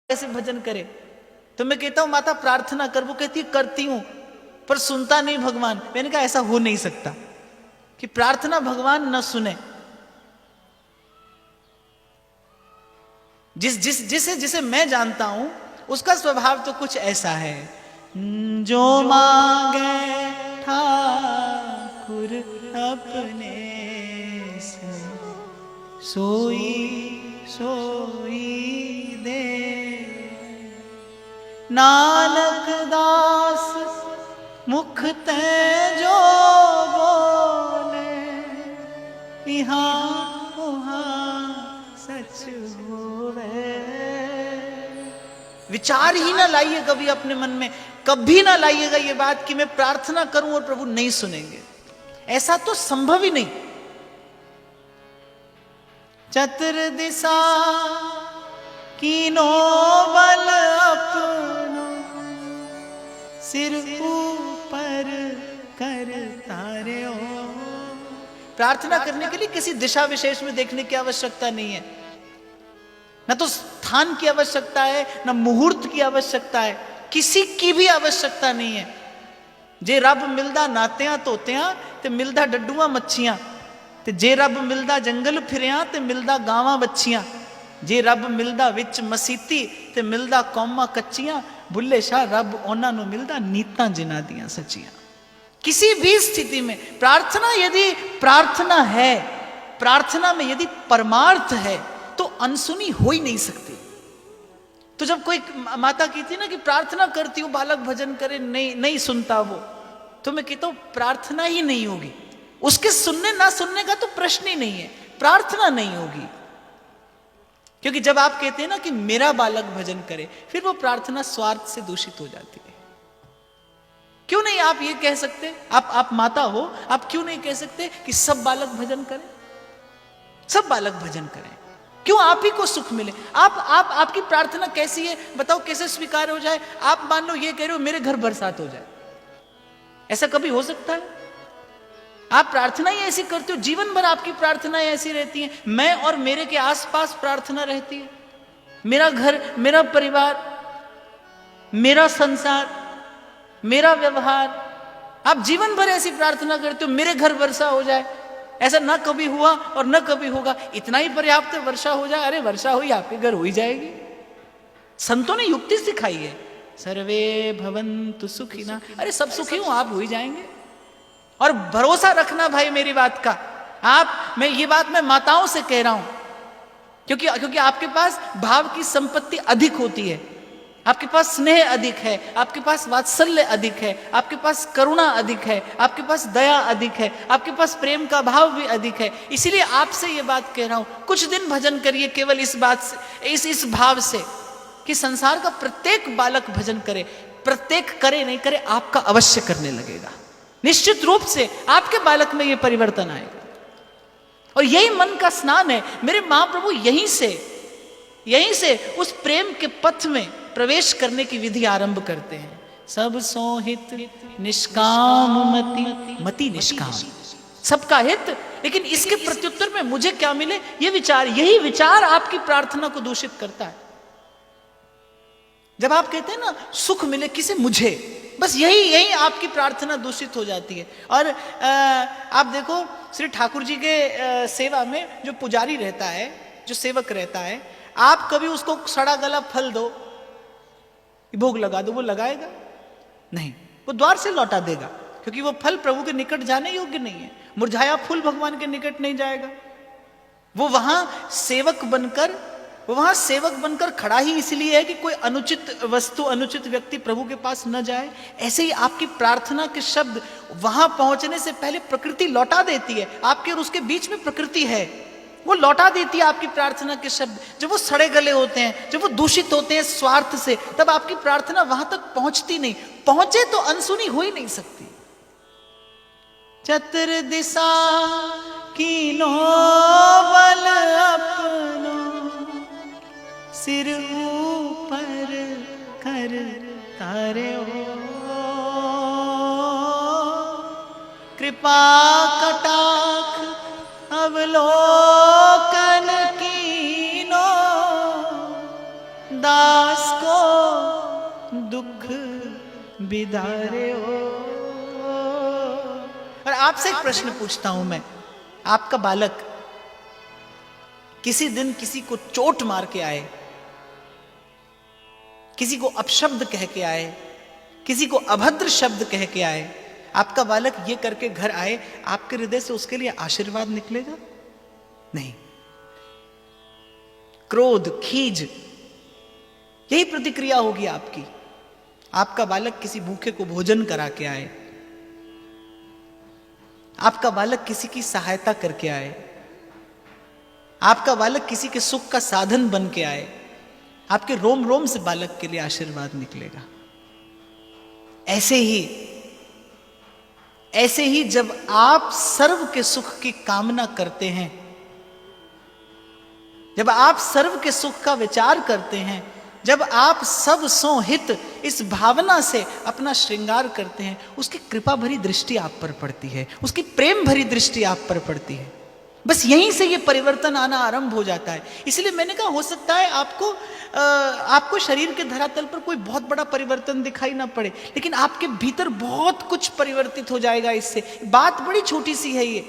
कैसे भजन करे? तो मैं कहता हूं माता प्रार्थना कर, वो कहती करती हूं पर सुनता नहीं भगवान। मैंने कहा ऐसा हो नहीं सकता कि प्रार्थना भगवान न सुने। जिसे मैं जानता हूं उसका स्वभाव तो कुछ ऐसा है, जो मांगे ठाकुर अपने से सोई सोई दे। नानक दास मुख ते जो बोले, यहाँ वहाँ सच होवे। विचार ही ना लाइए कभी अपने मन में, कभी ना लाइएगा ये बात कि मैं प्रार्थना करूं और प्रभु नहीं सुनेंगे। ऐसा तो संभव ही नहीं। चतुर्दिशा कीनो बल अपनो, सिर ऊपर कर तारे हो। प्रार्थना करने के लिए किसी दिशा विशेष में देखने की आवश्यकता नहीं है, न तो स्थान की आवश्यकता है, न मुहूर्त की आवश्यकता है, किसी की भी आवश्यकता नहीं है। जे रब मिलदा नातियां तोतियां ते मिलदा डड्डूआं मच्छियां, ते जे रब मिलदा जंगल फिरियां ते मिलदा गावां बच्छियां, जे रब मिलदा विच मसीती ते मिलदा कौमां कच्चियां, बुल्ले शाह रब उन्हां नूं मिलदा नीतां जिन्हां दियां सच्चियां। किसी भी स्थिति में प्रार्थना, यदि प्रार्थना है, प्रार्थना में यदि परमार्थ है तो अनसुनी हो ही नहीं सकती। तो जब कोई माता कहती ना कि प्रार्थना करती हूं बालक भजन करे, नहीं सुनता वो, तो मैं कहता हूं प्रार्थना ही नहीं होगी। उसके सुनने ना सुनने का तो प्रश्न ही नहीं है, प्रार्थना नहीं होगी। क्योंकि जब आप कहते हैं ना कि मेरा बालक भजन करे, फिर वो प्रार्थना स्वार्थ से दूषित हो जाती है। क्यों नहीं आप ये कह सकते, आप माता हो, आप क्यों नहीं कह सकते कि सब बालक भजन करें, सब बालक भजन करें? क्यों आप ही को सुख मिले। आपकी प्रार्थना कैसी है बताओ, कैसे स्वीकार हो जाए? आप मान लो ये कह रहे हो मेरे घर बरसात हो जाए, ऐसा कभी हो सकता है? आप प्रार्थना ही ऐसी करते हो, जीवन भर आपकी प्रार्थनाएं ऐसी रहती हैं। मैं और मेरे के आसपास प्रार्थना रहती है, मेरा घर, मेरा परिवार, मेरा संसार, मेरा व्यवहार। आप जीवन भर ऐसी प्रार्थना करते हो मेरे घर वर्षा हो जाए, ऐसा ना कभी हुआ और न कभी होगा, इतना ही पर्याप्त है, वर्षा हो जाए। अरे वर्षा हुई, आपके घर हो ही जाएगी। संतों ने युक्ति सिखाई है, सर्वे भवन्तु सुखिनः, अरे सब सुखी हूं, आप हो ही जाएंगे। और भरोसा रखना भाई मेरी बात का, मैं ये बात मैं माताओं से कह रहा हूं, क्योंकि आपके पास भाव की संपत्ति अधिक होती है, आपके पास स्नेह अधिक है, आपके पास वात्सल्य अधिक है, आपके पास करुणा अधिक है, आपके पास दया अधिक है, आपके पास प्रेम का भाव भी अधिक है। इसीलिए आपसे ये बात कह रहा हूं, कुछ दिन भजन करिए केवल इस बात से, इस भाव से कि संसार का प्रत्येक बालक भजन करे। प्रत्येक करे नहीं करे, आपका अवश्य करने लगेगा। निश्चित रूप से आपके बालक में यह परिवर्तन आएगा। और यही मन का स्नान है। मेरे महाप्रभु यहीं से उस प्रेम के पथ में प्रवेश करने की विधि आरंभ करते हैं। सब सोहित निष्काम मति निष्काम, सबका हित, लेकिन इसके प्रत्युत्तर में मुझे क्या मिले, ये विचार, यही विचार आपकी प्रार्थना को दूषित करता है। जब आप कहते हैं ना सुख मिले किसे, मुझे, बस यही आपकी प्रार्थना दूषित हो जाती है। और आप देखो श्री ठाकुर जी के सेवा में जो पुजारी रहता है, जो सेवक रहता है, आप कभी उसको सड़ा गला फल दो, भोग लगा दो, वो लगाएगा नहीं, वो द्वार से लौटा देगा, क्योंकि वो फल प्रभु के निकट जाने योग्य नहीं है। मुरझाया फूल भगवान के निकट नहीं जाएगा। वो वहां सेवक बनकर खड़ा ही इसलिए है कि कोई अनुचित वस्तु, अनुचित व्यक्ति प्रभु के पास न जाए। ऐसे ही आपकी प्रार्थना के शब्द वहां पहुंचने से पहले प्रकृति लौटा देती है। आपके और उसके बीच में प्रकृति है, वो लौटा देती है आपकी प्रार्थना के शब्द। जब वो सड़े गले होते हैं, जब वो दूषित होते हैं स्वार्थ से, तब आपकी प्रार्थना वहां तक पहुंचती नहीं। पहुंचे तो अनसुनी हो ही नहीं सकती। चतुर्दिशा कीनो बल अपनो, सिर ऊपर कर तारे हो। कृपा कटाक्ष अवलोकन कीनो, दास दास को दुख बिदारे हो। और आपसे एक प्रश्न पूछता हूं मैं, आपका बालक किसी दिन किसी को चोट मार के आए, किसी को अपशब्द कह के आए, किसी को अभद्र शब्द कह के आए, आपका बालक ये करके घर आए, आपके हृदय से उसके लिए आशीर्वाद निकलेगा? नहीं। क्रोध, खीज, यही प्रतिक्रिया होगी आपकी। आपका बालक किसी भूखे को भोजन करा के आए, आपका बालक किसी की सहायता करके आए, आपका बालक किसी के सुख का साधन बन के आए, आपके रोम रोम से बालक के लिए आशीर्वाद निकलेगा। ऐसे ही जब आप सर्व के सुख की कामना करते हैं, जब आप सर्व के सुख का विचार करते हैं, जब आप सब सो हित इस भावना से अपना श्रृंगार करते हैं, उसकी कृपा भरी दृष्टि आप पर पड़ती है, उसकी प्रेम भरी दृष्टि आप पर पड़ती है। बस यहीं से ये परिवर्तन आना आरंभ हो जाता है। इसलिए मैंने कहा हो सकता है आपको शरीर के धरातल पर कोई बहुत बड़ा परिवर्तन दिखाई ना पड़े, लेकिन आपके भीतर बहुत कुछ परिवर्तित हो जाएगा इससे। बात बड़ी छोटी सी है ये,